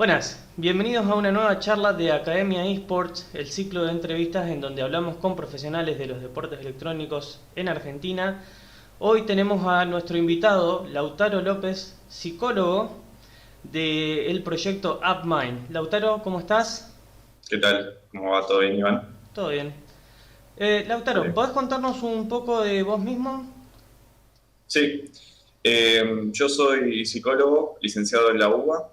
Buenas, bienvenidos a una nueva charla de Academia eSports, el ciclo de entrevistas en donde hablamos con profesionales de los deportes electrónicos en Argentina. Hoy tenemos a nuestro invitado, Lautaro López, psicólogo del proyecto AppMind. Lautaro, ¿cómo estás? ¿Qué tal? ¿Cómo va todo bien, Iván? Todo bien. Lautaro, Vale. ¿podés contarnos un poco de vos mismo? Sí, yo soy psicólogo, licenciado en la UBA,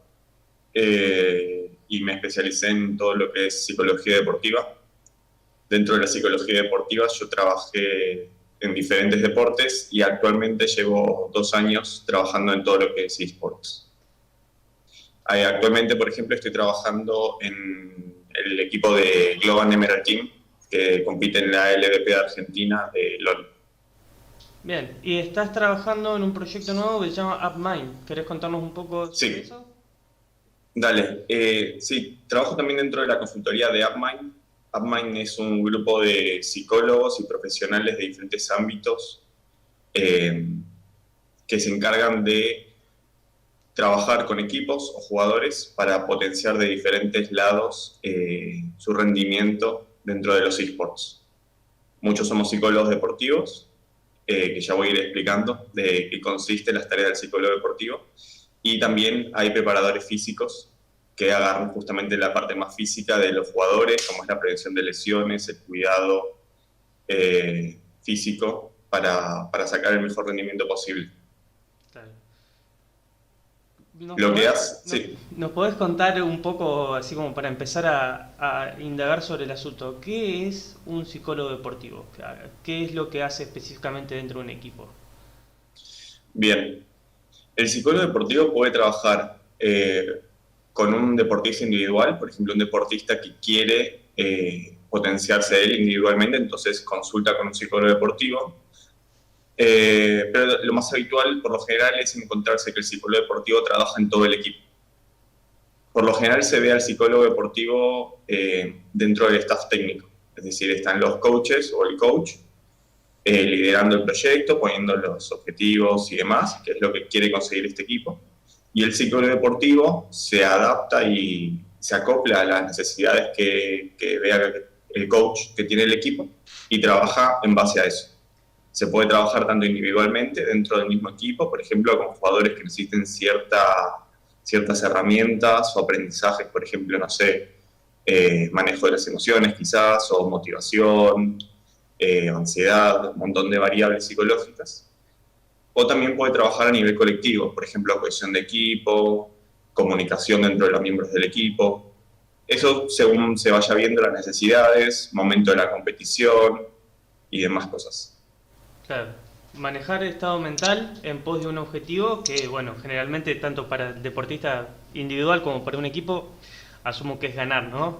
y me especialicé en todo lo que es psicología deportiva. Dentro de la psicología deportiva yo trabajé en diferentes deportes y actualmente llevo 2 años trabajando en todo lo que es eSports. Actualmente, por ejemplo, estoy trabajando en el equipo de Global Emerald Team, que compite en la LVP de Argentina de LOL. Bien, y estás trabajando en un proyecto nuevo que se llama AppMind. ¿Querés contarnos un poco sobre Sí, eso? dale. Sí, trabajo también dentro de la consultoría de AppMind. AppMind es un grupo de psicólogos y profesionales de diferentes ámbitos eh, que se encargan de trabajar con equipos o jugadores para potenciar de diferentes lados su rendimiento dentro de los esports. Muchos somos psicólogos deportivos, que ya voy a ir explicando de qué consisten las tareas del psicólogo deportivo. Y también hay preparadores físicos que agarran justamente la parte más física de los jugadores, como es la prevención de lesiones, el cuidado físico para sacar el mejor rendimiento posible. Claro. ¿Nos Lo que podés, hace, nos, sí, nos podés contar un poco, así como para empezar a indagar sobre el asunto, qué es un psicólogo deportivo? ¿Qué es lo que hace específicamente dentro de un equipo? bien. El psicólogo deportivo puede trabajar con un deportista individual, por ejemplo, un deportista que quiere potenciarse él individualmente, entonces consulta con un psicólogo deportivo. Pero lo más habitual, por lo general, es encontrarse que el psicólogo deportivo trabaja en todo el equipo. Por lo general se ve al psicólogo deportivo dentro del staff técnico, es decir, están los coaches o el coach liderando el proyecto, poniendo los objetivos y demás, que es lo que quiere conseguir este equipo. Y el psicólogo deportivo se adapta y se acopla a las necesidades que vea el coach que tiene el equipo y trabaja en base a eso. Se puede trabajar tanto individualmente dentro del mismo equipo, por ejemplo, con jugadores que necesiten ciertas herramientas o aprendizajes, por ejemplo, no sé, manejo de las emociones quizás, o motivación, ansiedad, un montón de variables psicológicas. O también puede trabajar a nivel colectivo, por ejemplo, cohesión de equipo, comunicación dentro de los miembros del equipo. Eso según se vaya viendo las necesidades, momento de la competición y demás cosas. Claro, manejar el estado mental en pos de un objetivo que, bueno, generalmente tanto para el deportista individual como para un equipo, asumo que es ganar, ¿no?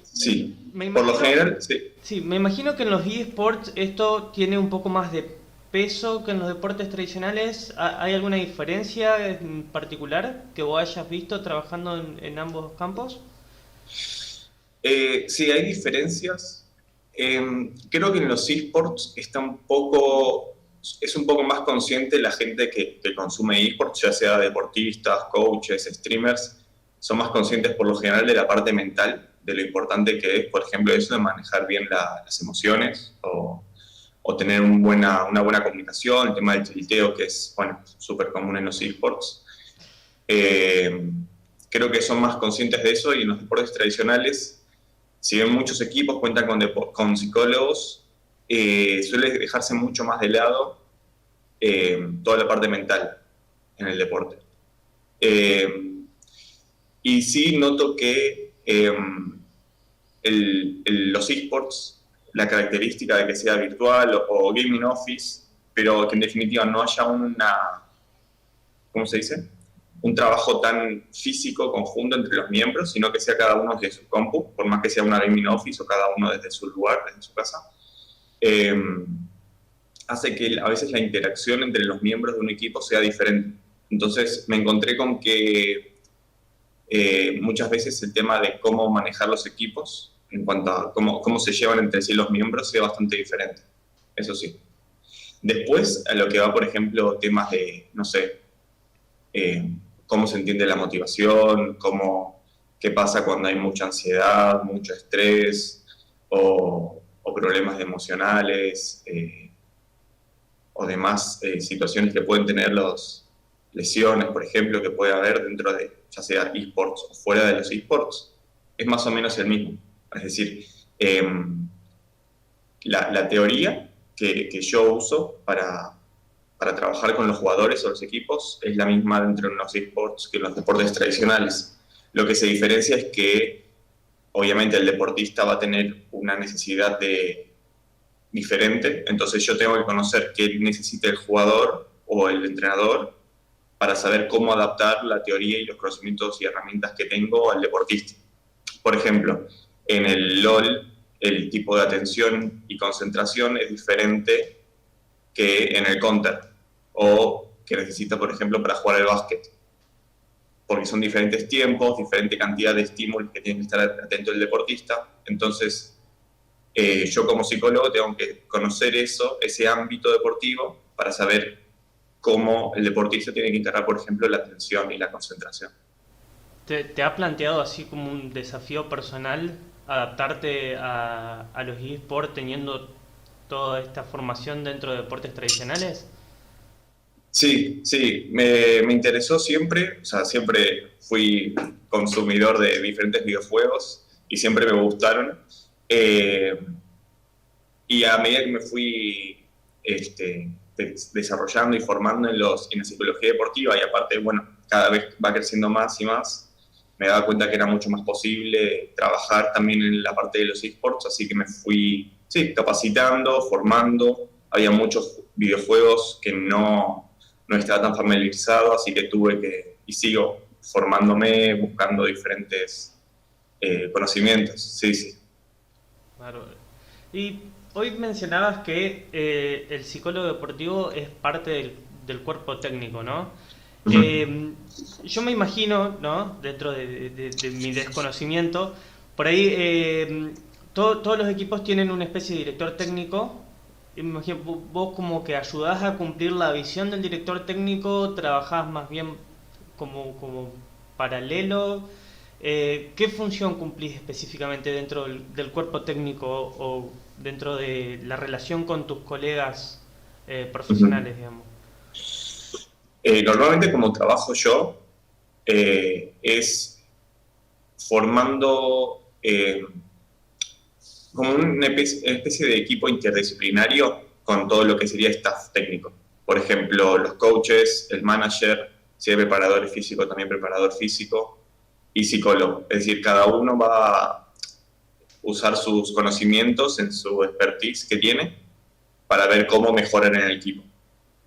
Sí, Me por lo imagino, general, sí. sí, me imagino que en los eSports esto tiene un poco más de peso que en los deportes tradicionales. ¿Hay alguna diferencia en particular que vos hayas visto trabajando en ambos campos? Sí, hay diferencias. Creo que en los esports es un poco más consciente la gente que consume esports, ya sea deportistas, coaches, streamers, son más conscientes por lo general de la parte mental, de lo importante que es, por ejemplo, eso de manejar bien las emociones o tener una buena comunicación, el tema del tilteo, que es, bueno, súper común en los esports. Eh, Creo que son más conscientes de eso y en los deportes tradicionales, si bien muchos equipos cuentan con psicólogos, suele dejarse mucho más de lado toda la parte mental en el deporte. Eh, y sí noto que los esports, la característica de que sea virtual o gaming office, pero que en definitiva no haya ¿cómo se dice? Un trabajo tan físico conjunto entre los miembros, sino que sea cada uno desde su compu, por más que sea una gaming office o cada uno desde su lugar, desde su casa, eh, hace que a veces la interacción entre los miembros de un equipo sea diferente. Entonces me encontré con que muchas veces el tema de cómo manejar los equipos en cuanto a cómo se llevan entre sí los miembros sea bastante diferente. Eso sí. Después, a lo que va, por ejemplo, temas de, no sé, eh, cómo se entiende la motivación, qué pasa cuando hay mucha ansiedad, mucho estrés o problemas emocionales o demás situaciones que pueden tener lesiones, por ejemplo, que puede haber dentro de ya sea esports o fuera de los esports. Es más o menos el mismo. Es decir, la teoría que yo uso para trabajar con los jugadores o los equipos es la misma dentro de los esports que en los deportes tradicionales. Lo que se diferencia es que obviamente el deportista va a tener una necesidad diferente, entonces yo tengo que conocer qué necesita el jugador o el entrenador para saber cómo adaptar la teoría y los conocimientos y herramientas que tengo al deportista. Por ejemplo, en el LOL el tipo de atención y concentración es diferente que en el Counter o que necesita, por ejemplo, para jugar al básquet, porque son diferentes tiempos, diferente cantidad de estímulos que tiene que estar atento el deportista. Entonces, yo como psicólogo tengo que conocer ese ámbito deportivo para saber cómo el deportista tiene que encarar, por ejemplo, la atención y la concentración. ¿Te ha planteado así como un desafío personal adaptarte a los eSports teniendo toda esta formación dentro de deportes tradicionales? Sí, me interesó siempre, o sea, siempre fui consumidor de diferentes videojuegos y siempre me gustaron. Y a medida que me fui desarrollando y formando en la psicología deportiva, y aparte, bueno, cada vez va creciendo más y más, me daba cuenta que era mucho más posible trabajar también en la parte de los esports, así que me fui capacitando, formando. Había muchos videojuegos que no estaba tan familiarizado, así que y sigo formándome, buscando diferentes conocimientos. Sí. Claro. Y hoy mencionabas que el psicólogo deportivo es parte del cuerpo técnico, ¿no? Uh-huh. Yo me imagino, ¿no? Dentro de mi desconocimiento, por ahí todos los equipos tienen una especie de director técnico. Y me imagino, vos como que ayudás a cumplir la visión del director técnico, trabajás más bien como paralelo. ¿Qué función cumplís específicamente dentro del cuerpo técnico o dentro de la relación con tus colegas Uh-huh. profesionales, digamos? Normalmente como trabajo yo es formando como una especie de equipo interdisciplinario con todo lo que sería staff técnico. Por ejemplo, los coaches, el manager, si hay preparador físico, también preparador físico y psicólogo. Es decir, cada uno va a usar sus conocimientos en su expertise que tiene para ver cómo mejorar en el equipo.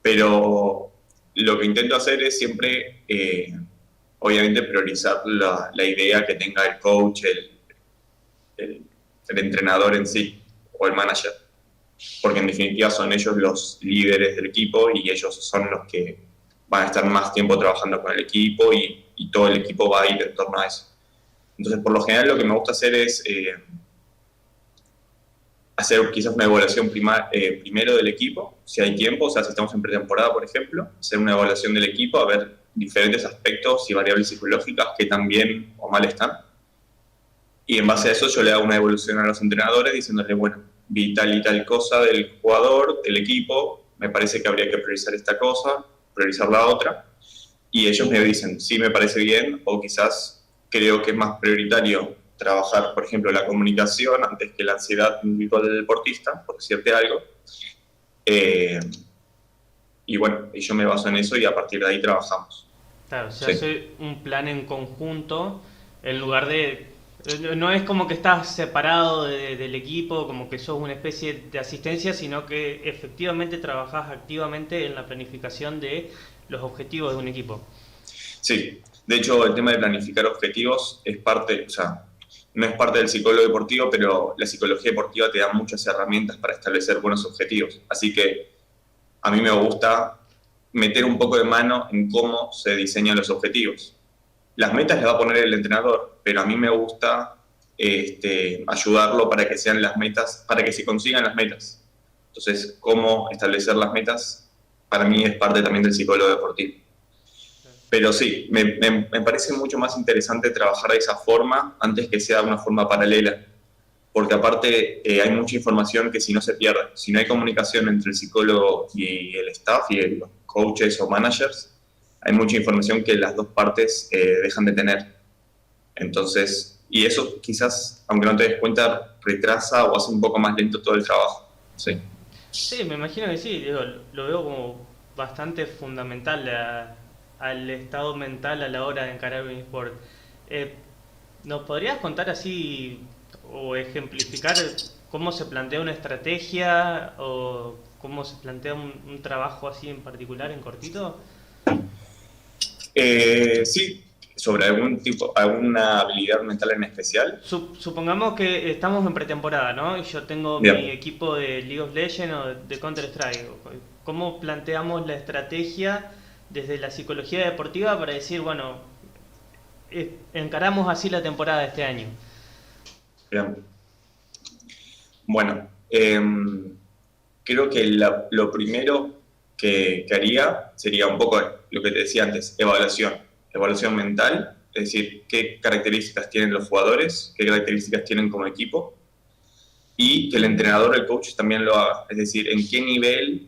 Pero lo que intento hacer es siempre, obviamente, priorizar la idea que tenga el coach, el entrenador en sí o el manager, porque en definitiva son ellos los líderes del equipo y ellos son los que van a estar más tiempo trabajando con el equipo y todo el equipo va a ir en torno a eso. Entonces, por lo general, lo que me gusta hacer es hacer quizás una evaluación primero del equipo, si hay tiempo, o sea, si estamos en pretemporada, por ejemplo, hacer una evaluación del equipo, a ver diferentes aspectos y variables psicológicas que tan bien o mal están. Y en base a eso yo le hago una evaluación a los entrenadores diciéndole, bueno, vi tal y tal cosa del jugador, del equipo, me parece que habría que priorizar esta cosa, priorizar la otra, y ellos me dicen, sí, me parece bien, o quizás creo que es más prioritario trabajar, por ejemplo, la comunicación antes que la ansiedad individual del deportista, por decirte algo. Y bueno, y yo me baso en eso y a partir de ahí trabajamos. Claro, se Sí. hace un plan en conjunto en lugar de... No es como que estás separado del equipo, como que sos una especie de asistencia, sino que efectivamente trabajás activamente en la planificación de los objetivos de un equipo. Sí, de hecho el tema de planificar objetivos es parte, o sea, no es parte del psicólogo deportivo, pero la psicología deportiva te da muchas herramientas para establecer buenos objetivos. Así que a mí me gusta meter un poco de mano en cómo se diseñan los objetivos. Las metas las va a poner el entrenador, pero a mí me gusta ayudarlo para que sean las metas, para que se consigan las metas. Entonces, cómo establecer las metas, para mí es parte también del psicólogo deportivo. Pero sí, me parece mucho más interesante trabajar de esa forma antes que sea de una forma paralela, porque aparte hay mucha información que si no se pierde, si no hay comunicación entre el psicólogo y el staff y los coaches o managers, hay mucha información que las dos partes dejan de tener. Entonces, y eso quizás, aunque no te des cuenta, retrasa o hace un poco más lento todo el trabajo. Sí. Sí, me imagino que sí, digo, lo veo como bastante fundamental al estado mental a la hora de encarar un eSport. Eh, ¿Nos podrías contar así o ejemplificar cómo se plantea una estrategia o cómo se plantea un trabajo así en particular en cortito? Sí, sobre algún tipo, alguna habilidad mental en especial. Supongamos que estamos en pretemporada, ¿no? Y yo tengo mi Bien. equipo de League of Legends o de Counter-Strike. ¿Cómo planteamos la estrategia desde la psicología deportiva para decir, bueno, encaramos así la temporada de este año? Bien. Bueno, creo que lo primero que haría sería un poco lo que te decía antes, evaluación. Evaluación mental, es decir, qué características tienen los jugadores, qué características tienen como equipo, y que el entrenador, el coach también lo haga. Es decir, en qué nivel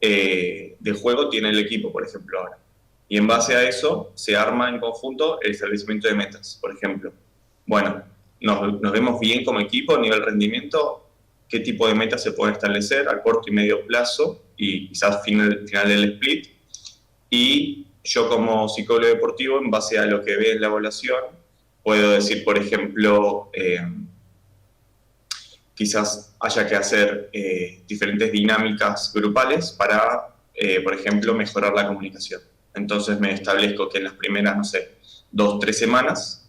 de juego tiene el equipo, por ejemplo, ahora. Y en base a eso se arma en conjunto el establecimiento de metas, por ejemplo. Bueno, nos vemos bien como equipo a nivel rendimiento, qué tipo de metas se pueden establecer a corto y medio plazo y quizás final del split. Y yo como psicólogo deportivo, en base a lo que ve en la evaluación, puedo decir, por ejemplo, quizás haya que hacer diferentes dinámicas grupales para, por ejemplo, mejorar la comunicación. Entonces me establezco que en las primeras, no sé, 2 o 3 semanas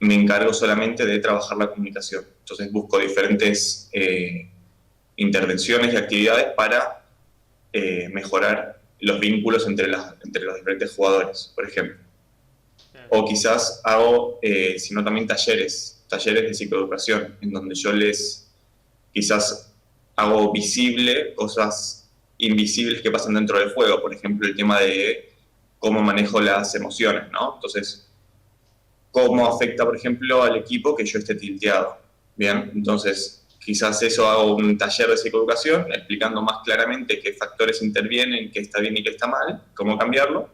me encargo solamente de trabajar la comunicación. Entonces busco diferentes intervenciones y actividades para mejorar los vínculos entre los diferentes jugadores, por ejemplo. O quizás hago, sino también talleres de psicoeducación, en donde yo les quizás hago visible cosas invisibles que pasan dentro del juego, por ejemplo, el tema de cómo manejo las emociones, ¿no? Entonces, cómo afecta, por ejemplo, al equipo que yo esté tilteado. Bien, entonces quizás eso hago un taller de psicoeducación explicando más claramente qué factores intervienen, qué está bien y qué está mal, cómo cambiarlo.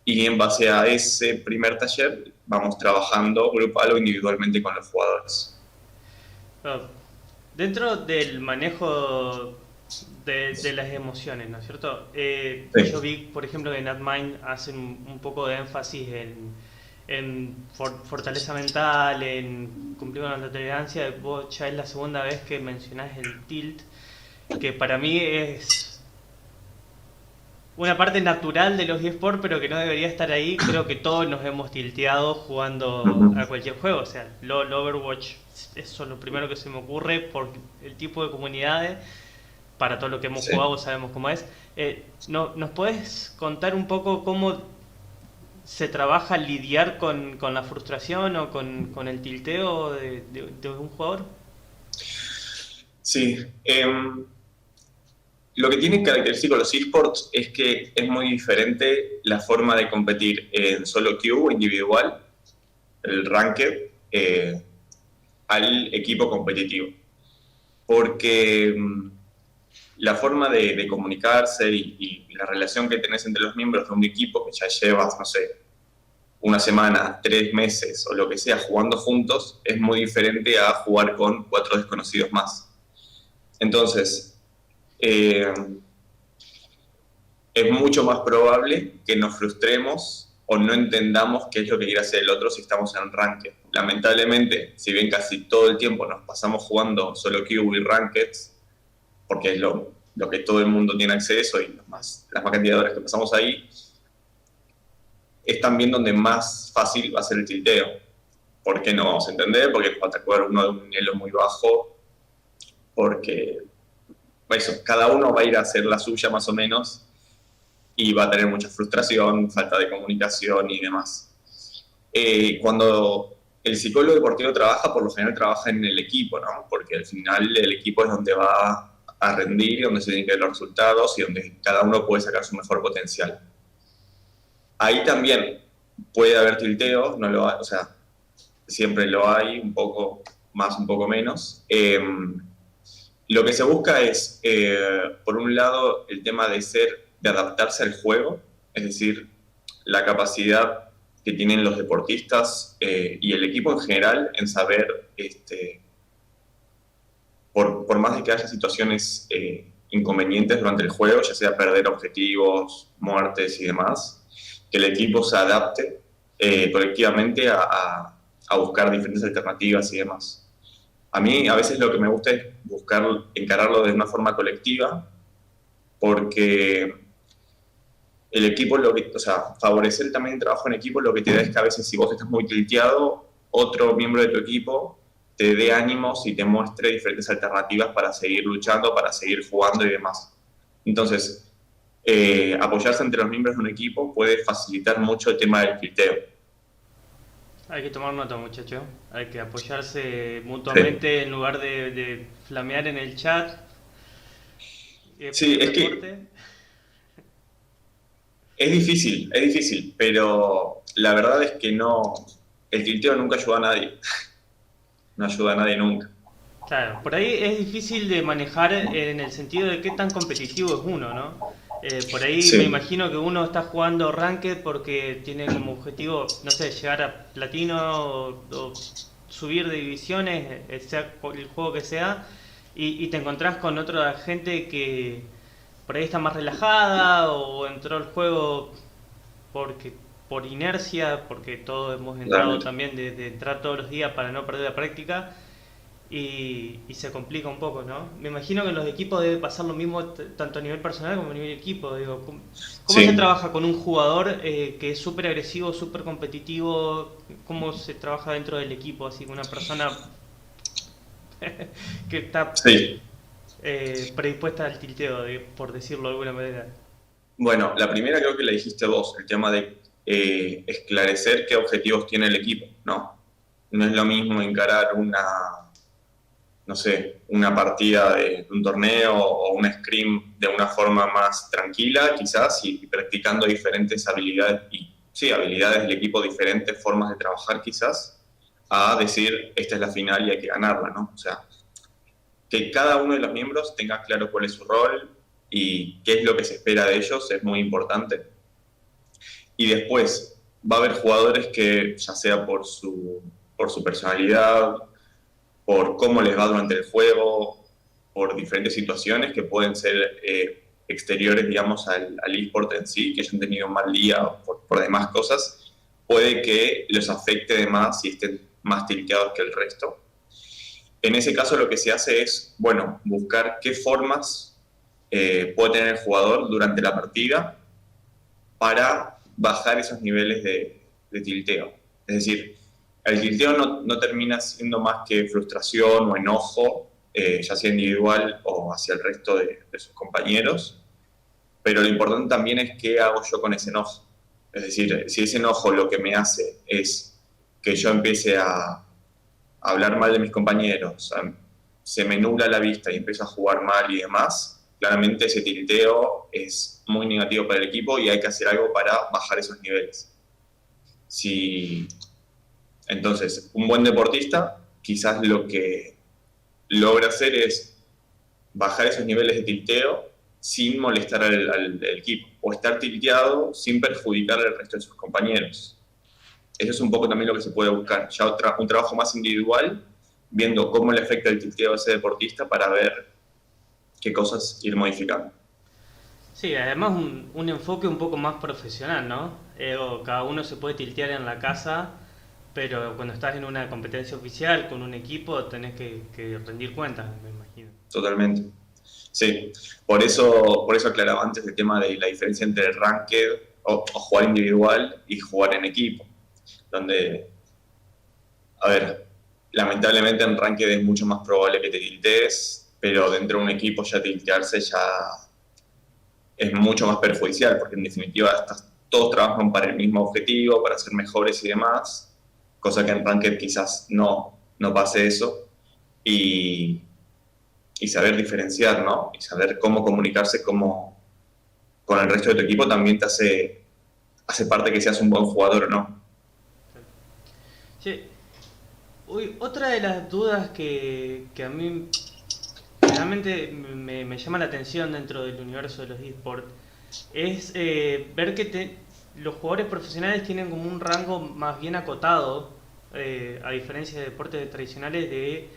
Y en base a ese primer taller vamos trabajando grupal o individualmente con los jugadores. Bueno, dentro del manejo de las emociones, ¿no es cierto? Yo Sí, vi, por ejemplo, que en NatMind hacen un poco de énfasis en fortaleza mental, en cumplir con la tolerancia. Vos ya es la segunda vez que mencionás el tilt, que para mí es una parte natural de los eSports, pero que no debería estar ahí. Creo que todos nos hemos tilteado jugando ujú, a cualquier juego. O sea, LoL, Overwatch, eso es lo primero que se me ocurre por el tipo de comunidades. Para todo lo que hemos sí. jugado sabemos cómo es. ¿Nos puedes contar un poco cómo se trabaja lidiar con la frustración o con el tilteo de un jugador? Sí, lo que tiene característico los esports es que es muy diferente la forma de competir en solo queue o individual, el ranked, al equipo competitivo. Porque la forma de comunicarse y la relación que tenés entre los miembros de un equipo que ya llevas, no sé, una semana, 3 meses o lo que sea jugando juntos, es muy diferente a jugar con 4 desconocidos más. Entonces, eh, es mucho más probable que nos frustremos o no entendamos qué es lo que quiere hacer el otro si estamos en ranked. Lamentablemente, si bien casi todo el tiempo nos pasamos jugando solo queue y rankeds, porque es lo que todo el mundo tiene acceso y las más cantidad de horas que pasamos ahí, es también donde más fácil va a ser el tilteo. ¿Por qué no vamos a entender? Porque nos va a atacar uno de un nivel muy bajo, porque eso, cada uno va a ir a hacer la suya más o menos y va a tener mucha frustración, falta de comunicación y demás. Cuando el psicólogo deportivo trabaja, por lo general trabaja en el equipo, ¿no? Porque al final el equipo es donde va a rendir y donde se tienen que ver los resultados y donde cada uno puede sacar su mejor potencial. Ahí también puede haber tilteos, no lo hay, o sea, siempre lo hay, un poco más, un poco menos. Lo que se busca es, por un lado, el tema de adaptarse al juego, es decir, la capacidad que tienen los deportistas y el equipo en general en saber, por más de que haya situaciones inconvenientes durante el juego, ya sea perder objetivos, muertes y demás, que el equipo se adapte colectivamente a buscar diferentes alternativas y demás. A mí a veces lo que me gusta es buscar encararlo de una forma colectiva, porque el equipo, o sea, favorecer también el trabajo en equipo, lo que te da es que a veces si vos estás muy tilteado, otro miembro de tu equipo te dé ánimos y te muestre diferentes alternativas para seguir luchando, para seguir jugando y demás. Entonces, apoyarse entre los miembros de un equipo puede facilitar mucho el tema del tilteo. Hay que tomar nota, muchacho. Hay que apoyarse Sí, mutuamente en lugar de flamear en el chat. Y después sí, del es que deporte. es difícil, pero la verdad es que no, el tilteo nunca ayuda a nadie, no ayuda a nadie nunca. Claro, por ahí es difícil de manejar en el sentido de qué tan competitivo es uno, ¿no? Por ahí me Sí, imagino que uno está jugando Ranked porque tiene como objetivo, no sé, llegar a platino o subir de divisiones, sea el juego que sea, y te encontrás con otra gente que por ahí está más relajada o entró al juego porque por inercia, porque todos hemos entrado realmente. también de entrar todos los días para no perder la práctica y se complica un poco, ¿no? Me imagino que en los equipos debe pasar lo mismo tanto a nivel personal como a nivel equipo. Digo, ¿cómo se Sí, trabaja con un jugador que es súper agresivo, súper competitivo? ¿Cómo se trabaja dentro del equipo? Así que una persona que está sí. predispuesta al tilteo, por decirlo de alguna manera. Bueno, la primera creo que la dijiste vos, el tema de esclarecer qué objetivos tiene el equipo, ¿no? No es lo mismo encarar no sé, una partida de un torneo o un scrim de una forma más tranquila, quizás, y practicando diferentes habilidades, y sí, habilidades del equipo, diferentes formas de trabajar, quizás, a decir, esta es la final y hay que ganarla, ¿no? O sea, que cada uno de los miembros tenga claro cuál es su rol y qué es lo que se espera de ellos es muy importante. Y después va a haber jugadores que, ya sea por su personalidad, por cómo les va durante el juego, por diferentes situaciones que pueden ser exteriores, digamos, al eSport en sí, que hayan tenido un mal día o por demás cosas, puede que los afecte de más y estén más tilteados que el resto. En ese caso lo que se hace es, bueno, buscar qué formas puede tener el jugador durante la partida para bajar esos niveles de tilteo. Es decir, el tilteo no termina siendo más que frustración o enojo, ya sea individual o hacia el resto de sus compañeros, pero lo importante también es qué hago yo con ese enojo. Es decir, si ese enojo lo que me hace es que yo empiece a hablar mal de mis compañeros, se me nubla la vista y empiezo a jugar mal y demás, claramente ese tilteo es muy negativo para el equipo y hay que hacer algo para bajar esos niveles. Si, entonces, un buen deportista quizás lo que logra hacer es bajar esos niveles de tilteo sin molestar al equipo o estar tilteado sin perjudicar al resto de sus compañeros. Eso es un poco también lo que se puede buscar. Ya un trabajo más individual, viendo cómo le afecta el tilteo a ese deportista para ver qué cosas ir modificando. Sí, además un enfoque un poco más profesional, ¿no? Cada uno se puede tiltear en la casa, pero cuando estás en una competencia oficial con un equipo tenés que rendir cuentas, me imagino. Totalmente. Sí, por eso aclaraba antes el tema de la diferencia entre el ranked o jugar individual y jugar en equipo, donde, a ver, lamentablemente en ranked es mucho más probable que te tiltees, pero dentro de un equipo ya tiltearse ya es mucho más perjudicial, porque en definitiva todos trabajan para el mismo objetivo, para ser mejores y demás, cosa que en Ranked quizás no pase eso, y, y saber diferenciar, ¿no? Y saber cómo comunicarse con el resto de tu equipo también te hace parte que seas un buen jugador o no. Sí. Uy, otra de las dudas que a mí realmente me llama la atención dentro del universo de los esports es ver que los jugadores profesionales tienen como un rango más bien acotado, a diferencia de deportes tradicionales, de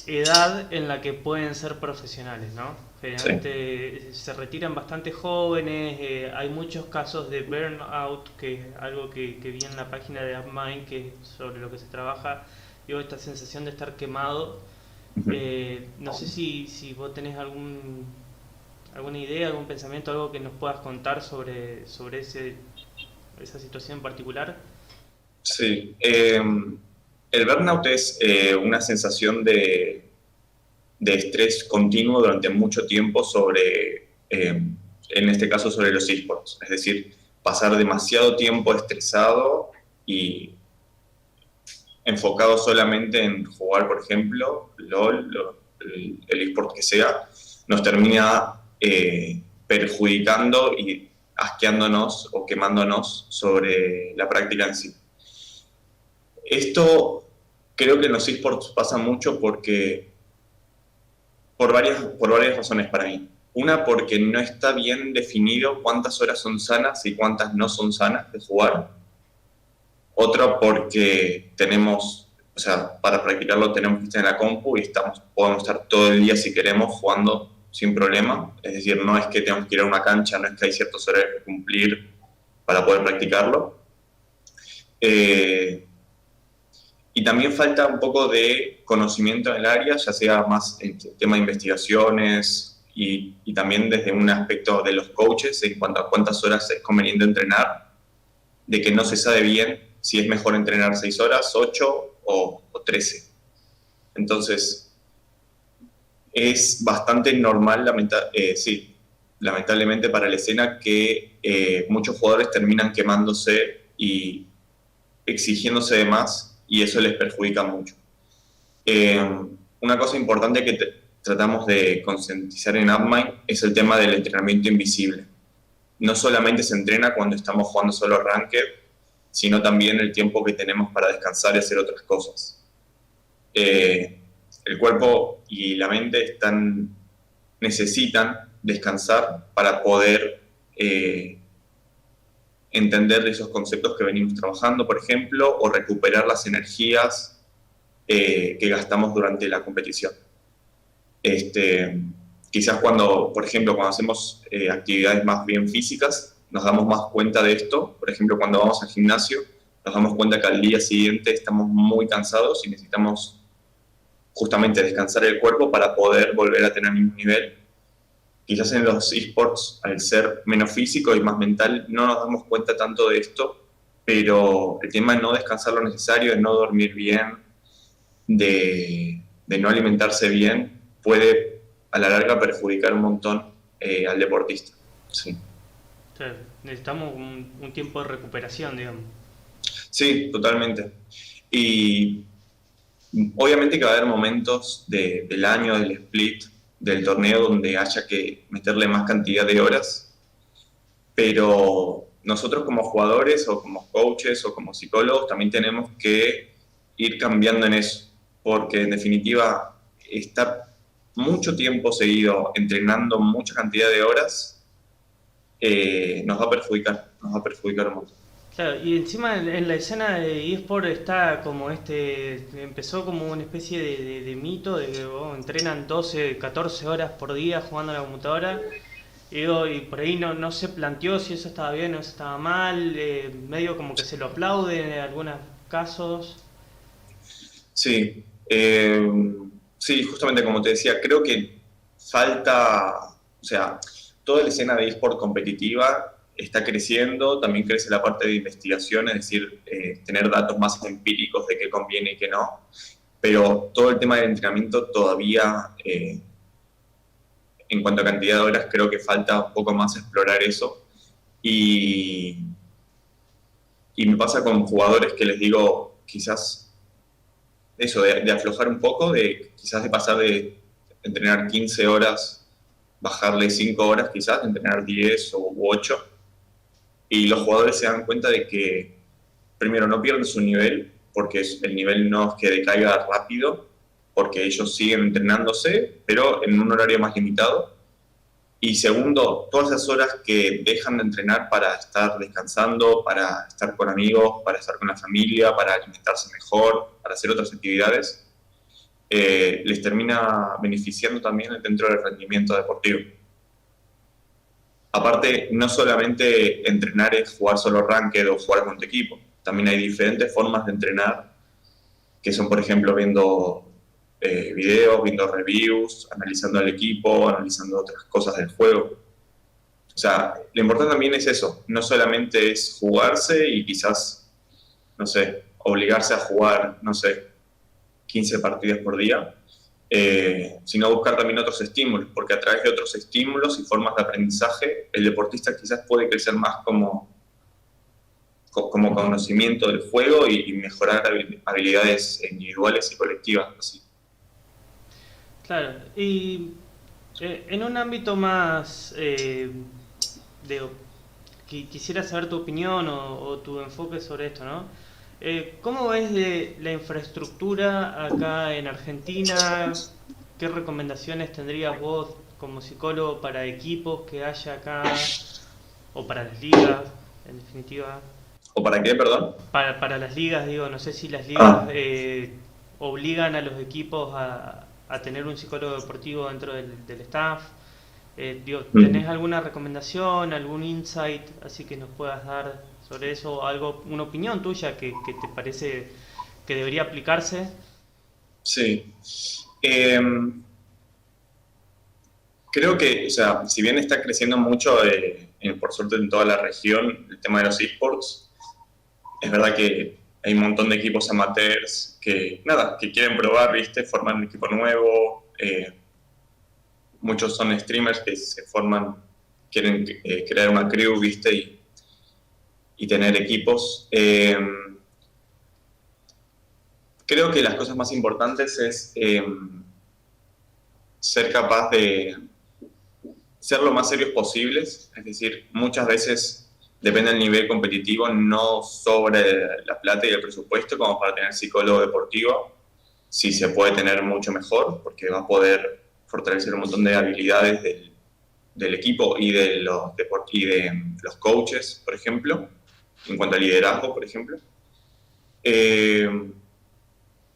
edad en la que pueden ser profesionales, ¿no? Sí, Generalmente se retiran bastante jóvenes, hay muchos casos de burnout, que es algo que vi en la página de AppMind, que es sobre lo que se trabaja, digo, esta sensación de estar quemado. ujú. No sé si vos tenés alguna idea, algún pensamiento, algo que nos puedas contar sobre esa situación en particular. Sí. El burnout es una sensación de estrés continuo durante mucho tiempo sobre, en este caso, sobre los esports. Es decir, pasar demasiado tiempo estresado y enfocado solamente en jugar, por ejemplo, LOL, el esport que sea, nos termina perjudicando y asqueándonos o quemándonos sobre la práctica en sí. Esto creo que en los esports pasa mucho porque por varias razones para mí. Una, porque no está bien definido cuántas horas son sanas y cuántas no son sanas de jugar. Otra, porque tenemos, o sea, para practicarlo tenemos que estar en la compu y podemos estar todo el día si queremos jugando sin problema. Es decir, no es que tenemos que ir a una cancha, no es que hay ciertos horarios que cumplir para poder practicarlo. Eh, y también falta un poco de conocimiento en el área, ya sea más en el tema de investigaciones y también desde un aspecto de los coaches en cuanto a cuántas horas es conveniente entrenar, de que no se sabe bien si es mejor entrenar 6 horas, 8 o 13. Entonces, es bastante normal, sí, lamentablemente para la escena, que muchos jugadores terminan quemándose y exigiéndose de más y eso les perjudica mucho. Eh, una cosa importante que tratamos de concientizar en AppMind es el tema del entrenamiento invisible. No solamente se entrena cuando estamos jugando solo Ranked, sino también el tiempo que tenemos para descansar y hacer otras cosas. Eh, el cuerpo y la mente necesitan descansar para poder entender esos conceptos que venimos trabajando, por ejemplo, o recuperar las energías que gastamos durante la competición. Quizás cuando, por ejemplo, cuando hacemos actividades más bien físicas, nos damos más cuenta de esto. Por ejemplo, cuando vamos al gimnasio, nos damos cuenta que al día siguiente estamos muy cansados y necesitamos justamente descansar el cuerpo para poder volver a tener el mismo nivel. Quizás en los esports, al ser menos físico y más mental, no nos damos cuenta tanto de esto, pero el tema de no descansar lo necesario, de no dormir bien, de no alimentarse bien, puede a la larga perjudicar un montón al deportista. Sí. O sea, necesitamos un tiempo de recuperación, digamos. Sí, totalmente. Y obviamente que va a haber momentos del año, del split, del torneo, donde haya que meterle más cantidad de horas, pero nosotros como jugadores o como coaches o como psicólogos también tenemos que ir cambiando en eso, porque en definitiva estar mucho tiempo seguido entrenando mucha cantidad de horas nos va a perjudicar un montón. Claro, y encima en la escena de eSport está como empezó como una especie de mito de que entrenan 12, 14 horas por día jugando a la computadora. Y, digo, y por ahí no se planteó si eso estaba bien o eso estaba mal, medio como que se lo aplaude en algunos casos. Sí, sí, justamente como te decía, creo que falta, o sea, toda la escena de eSport competitiva está creciendo, también crece la parte de investigación, es decir, tener datos más empíricos de qué conviene y qué no, pero todo el tema del entrenamiento todavía, en cuanto a cantidad de horas, creo que falta un poco más explorar eso. Y, y me pasa con jugadores que les digo, quizás eso, de aflojar un poco, de quizás de pasar de entrenar 15 horas, bajarle 5 horas quizás, de entrenar 10 u 8, y los jugadores se dan cuenta de que, primero, no pierden su nivel, porque el nivel no es que decaiga rápido, porque ellos siguen entrenándose, pero en un horario más limitado. Y segundo, todas esas horas que dejan de entrenar para estar descansando, para estar con amigos, para estar con la familia, para alimentarse mejor, para hacer otras actividades, les termina beneficiando también dentro del rendimiento deportivo. Aparte, no solamente entrenar es jugar solo ranked o jugar con tu equipo, también hay diferentes formas de entrenar, que son, por ejemplo, viendo videos, viendo reviews, analizando al equipo, analizando otras cosas del juego. O sea, lo importante también es eso, no solamente es jugarse y quizás, no sé, obligarse a jugar, no sé, 15 partidas por día, sino buscar también otros estímulos, porque a través de otros estímulos y formas de aprendizaje, el deportista quizás puede crecer más como conocimiento del juego y mejorar habilidades individuales y colectivas. Así. Claro, y en un ámbito más de, quisiera saber tu opinión o tu enfoque sobre esto, ¿no? ¿Cómo ves de la infraestructura acá en Argentina? ¿Qué recomendaciones tendrías vos como psicólogo para equipos que haya acá o para las ligas, en definitiva? ¿O para qué, perdón? Para las ligas, digo, no sé si las ligas Ah, obligan a los equipos a tener un psicólogo deportivo dentro del staff. Digo, ¿tenés mm. alguna recomendación, algún insight así que nos puedas dar sobre eso? Algo, una opinión tuya que te parece que debería aplicarse. Sí. Creo que, o sea, si bien está creciendo mucho, por suerte en toda la región, el tema de los esports, es verdad que hay un montón de equipos amateurs que, nada, que quieren probar, ¿viste? Formar un equipo nuevo. Muchos son streamers que se forman, quieren crear una crew, ¿viste? Y tener equipos. Creo que las cosas más importantes es ser capaz de ser lo más serios posibles, es decir, muchas veces depende del nivel competitivo, no sobre la plata y el presupuesto como para tener psicólogo deportivo, si se puede tener mucho mejor, porque va a poder fortalecer un montón de habilidades del equipo y de los coaches, por ejemplo, en cuanto a liderazgo, por ejemplo. Eh,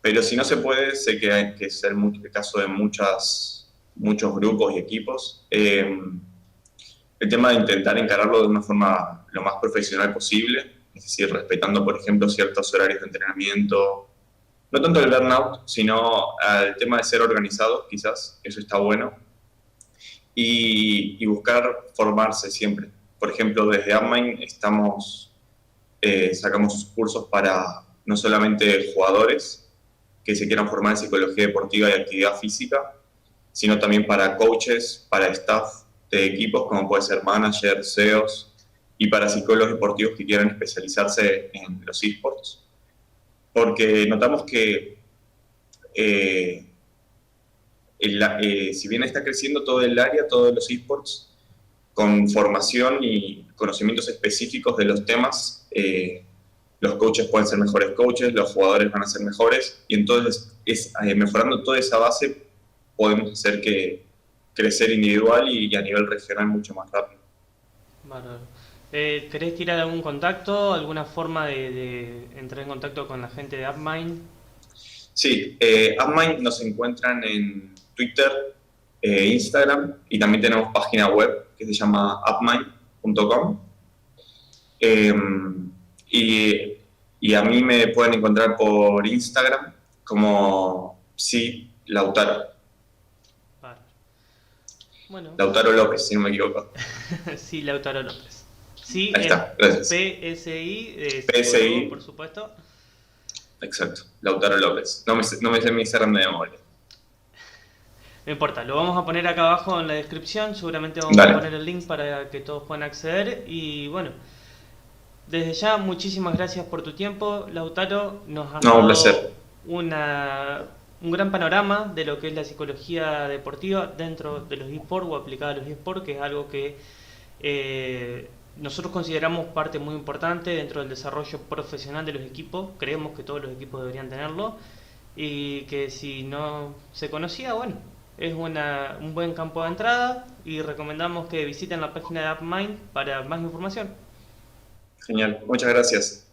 pero si no se puede, sé que hay que ser el caso de muchos grupos y equipos. El tema de intentar encararlo de una forma lo más profesional posible, es decir, respetando, por ejemplo, ciertos horarios de entrenamiento. No tanto el burnout, sino el tema de ser organizado, quizás, eso está bueno. Y buscar formarse siempre. Por ejemplo, desde Upmind sacamos cursos para no solamente jugadores que se quieran formar en psicología deportiva y actividad física, sino también para coaches, para staff de equipos como puede ser managers, CEOs y para psicólogos deportivos que quieran especializarse en los esports. Porque notamos que si bien está creciendo todo el área, todos los esports, con formación y conocimientos específicos de los temas, los coaches pueden ser mejores coaches, los jugadores van a ser mejores, y entonces mejorando toda esa base podemos hacer que crecer individual y a nivel regional mucho más rápido. Bárbaro. ¿Querés tirar algún contacto, alguna forma de entrar en contacto con la gente de Upmind? Sí, Upmind nos encuentran en Twitter, Instagram y también tenemos página web que se llama upmind.com. Eh, y a mí me pueden encontrar por Instagram como sí, Lautaro. Bárbaro. Bueno, Lautaro López, si no me equivoco. sí, Lautaro López. Sí, Ahí es está, gracias. PSI, psicólogo, PSI, por supuesto. exacto, Lautaro López. No me sé mi Instagram de memoria. No importa, lo vamos a poner acá abajo en la descripción. Seguramente vamos a Dale, poner el link para que todos puedan acceder. Y bueno, desde ya, muchísimas gracias por tu tiempo, Lautaro. Nos has no, un dado placer. un gran panorama de lo que es la psicología deportiva dentro de los eSports o aplicada a los eSports, que es algo que nosotros consideramos parte muy importante dentro del desarrollo profesional de los equipos, creemos que todos los equipos deberían tenerlo, y que si no se conocía, bueno, es un buen campo de entrada y recomendamos que visiten la página de AppMind para más información. Genial, muchas gracias.